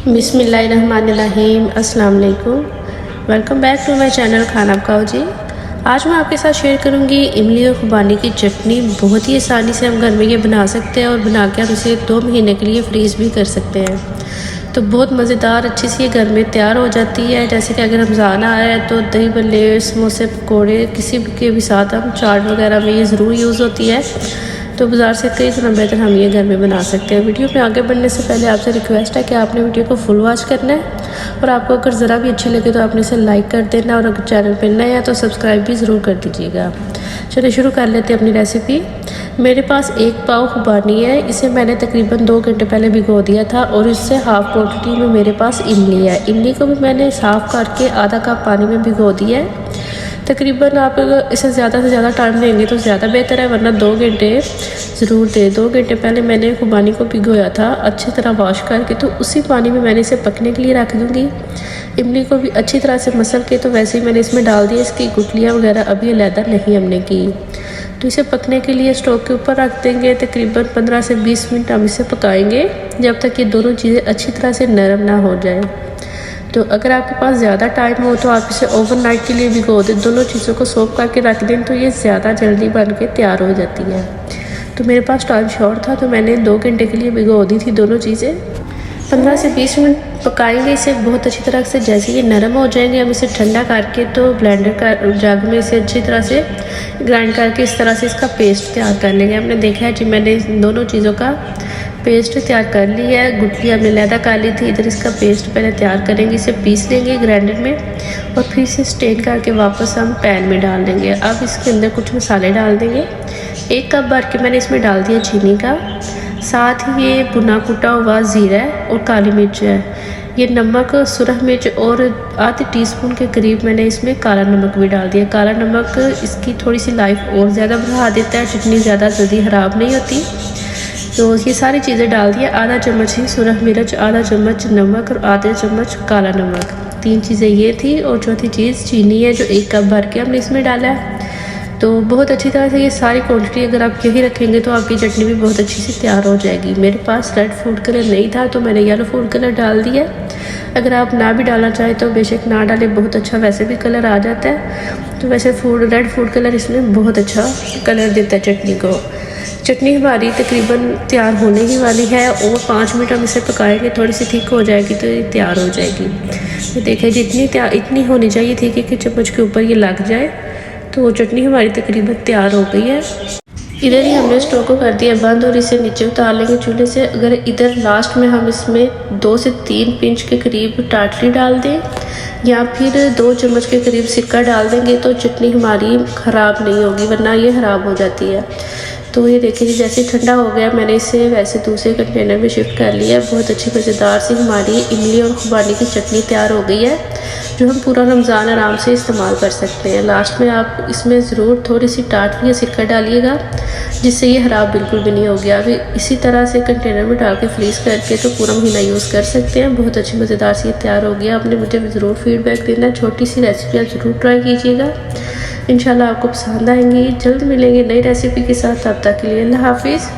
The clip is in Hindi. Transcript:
बिस्मिल्लाहिर्रहमानिर्रहीम अस्सलाम वालेकुम। Welcome back to my channel खाना पकाओ जी। आज मैं आपके साथ शेयर करूंगी इमली और खुबानी की चटनी। बहुत ही आसानी से हम घर में ये बना सकते हैं और बना के हम इसे 2 महीने के लिए फ्रीज़ भी कर सकते हैं। तो बहुत मज़ेदार अच्छी सी ये घर में तैयार हो जाती है। जैसे कि अगर रमज़ान आया है तो दही बल्ले, समोसे, पकौड़े किसी के भी साथ हम चाट वगैरह में ये ज़रूर यूज़ होती है। तो बाज़ार से कई गुना बेहतर हम ये घर में बना सकते हैं। वीडियो में आगे बढ़ने से पहले आपसे रिक्वेस्ट है कि आपने वीडियो को फुल वॉच करना है और आपको अगर ज़रा भी अच्छी लगे तो आपने इसे लाइक कर देना और अगर चैनल पर नए हैं तो सब्सक्राइब भी ज़रूर कर दीजिएगा। चलिए शुरू कर लेते हैं अपनी रेसिपी। मेरे पास 1 पाव खुबानी है। इसे मैंने तकरीबन 2 घंटे पहले भिगो दिया था और इससे हाफ़ क्वांटिटी में मेरे पास इमली है। इमली को भी मैंने साफ़ करके आधा कप पानी में भिगो दिया है। तकरीबन आप इसे ज़्यादा से ज़्यादा टाइम देंगे तो ज़्यादा बेहतर है, वरना 2 घंटे ज़रूर दें। 2 घंटे पहले मैंने खुबानी को भिगोया था अच्छी तरह वॉश करके, तो उसी पानी में मैंने इसे पकने के लिए रख दूँगी। इमली को भी अच्छी तरह से मसल के तो वैसे ही मैंने इसमें डाल दिया। इसकी गुठलियाँ वगैरह अभी अलहदा नहीं हमने की। तो इसे पकने के लिए स्टोव के ऊपर रख देंगे। तकरीबन 15 से 20 मिनट हम इसे पकाएंगे जब तक ये दोनों चीज़ें अच्छी तरह से नरम ना हो जाए। तो अगर आपके पास ज़्यादा टाइम हो तो आप इसे ओवरनाइट के लिए भिगो दें। दोनों चीज़ों को सोक करके रख दें तो ये ज़्यादा जल्दी बन के तैयार हो जाती है। तो मेरे पास टाइम शॉर्ट था तो मैंने 2 घंटे के लिए भिगो दी थी दोनों चीज़ें। 15 से 20 मिनट पकाएंगे इसे बहुत अच्छी तरह से। जैसे ये नरम हो जाएंगे हम इसे ठंडा करके तो ब्लेंडर का जग में इसे अच्छी तरह से ग्राइंड करके इस तरह से इसका पेस्ट तैयार कर लेंगे। हमने देखा है जी मैंने दोनों चीज़ों का पेस्ट तैयार कर लिया है। गुठली हमने लैदा कर ली थी। इधर इसका पेस्ट पहले तैयार करेंगे, इसे पीस लेंगे ग्राइंडर में और फिर इसे स्ट्रेन करके वापस हम पैन में डाल देंगे। अब इसके अंदर कुछ मसाले डाल देंगे। 1 कप भर के मैंने इसमें डाल दिया चीनी का, साथ ही ये भुना कुटा हुआ ज़ीरा है और काली मिर्च है। ये नमक, सुरख मिर्च और आधी टीस्पून के करीब मैंने इसमें काला नमक भी डाल दिया। काला नमक इसकी थोड़ी सी लाइफ और ज़्यादा बढ़ा देता है, चटनी ज़्यादा जल्दी ख़राब नहीं होती। तो ये सारी चीज़ें डाल दिया। आधा चम्मच ही सुरख मिर्च, आधा चम्मच नमक और आधे चम्मच काला नमक। 3 चीज़ें ये थी और चौथी चीज़ चीनी है जो 1 कप भर के हमने इसमें डाला है। तो बहुत अच्छी तरह से ये सारी क्वांटिटी अगर आप यही रखेंगे तो आपकी चटनी भी बहुत अच्छी से तैयार हो जाएगी। मेरे पास रेड फूड कलर नहीं था तो मैंने येलो फूड कलर डाल दिया। अगर आप ना भी डालना चाहें तो बेशक ना डालें, बहुत अच्छा वैसे भी कलर आ जाता है। तो वैसे रेड फूड कलर इसमें बहुत अच्छा कलर देता है चटनी को। चटनी हमारी तकरीबन तैयार होने ही वाली है और 5 मिनट हम इसे पकाएंगे। थोड़ी सी थिक हो जाएगी तो ये तैयार हो जाएगी। तो देखिए जितनी इतनी होनी चाहिए थी कि चम्मच के ऊपर ये लग जाए। तो चटनी हमारी तकरीबन तैयार हो गई है। इधर ही हमने स्टोव को कर दिया बंद और इसे नीचे उतार लेंगे चूल्हे से। अगर इधर लास्ट में हम इसमें 2 से 3 पिंच के करीब टाटरी डाल दें या फिर 2 चम्मच के करीब सिक्का डाल देंगे तो चटनी हमारी ख़राब नहीं होगी, वरना ये ख़राब हो जाती है। तो ये देखिए जी जैसे ठंडा हो गया मैंने इसे वैसे दूसरे कंटेनर में शिफ्ट कर लिया। बहुत अच्छी मज़ेदार सी हमारी इमली और खुबानी की चटनी तैयार हो गई है जो हम पूरा रमज़ान आराम से इस्तेमाल कर सकते हैं। लास्ट में आप इसमें ज़रूर थोड़ी सी टाटरी या सिक्का डालिएगा जिससे ये ख़राब बिल्कुल भी नहीं हो गया। अभी इसी तरह से कंटेनर में डाल के फ्रीज़ करके तो पूरा महीना यूज़ कर सकते हैं। बहुत अच्छी मज़ेदार सी तैयार हो गया। आपने मुझे ज़रूर फीडबैक देना है। छोटी सी रेसिपी आप ज़रूर ट्राई कीजिएगा, इंशाल्लाह आपको पसंद आएंगी। जल्द मिलेंगे नई रेसिपी के साथ, तब तक के लिए अल्लाह हाफिज़।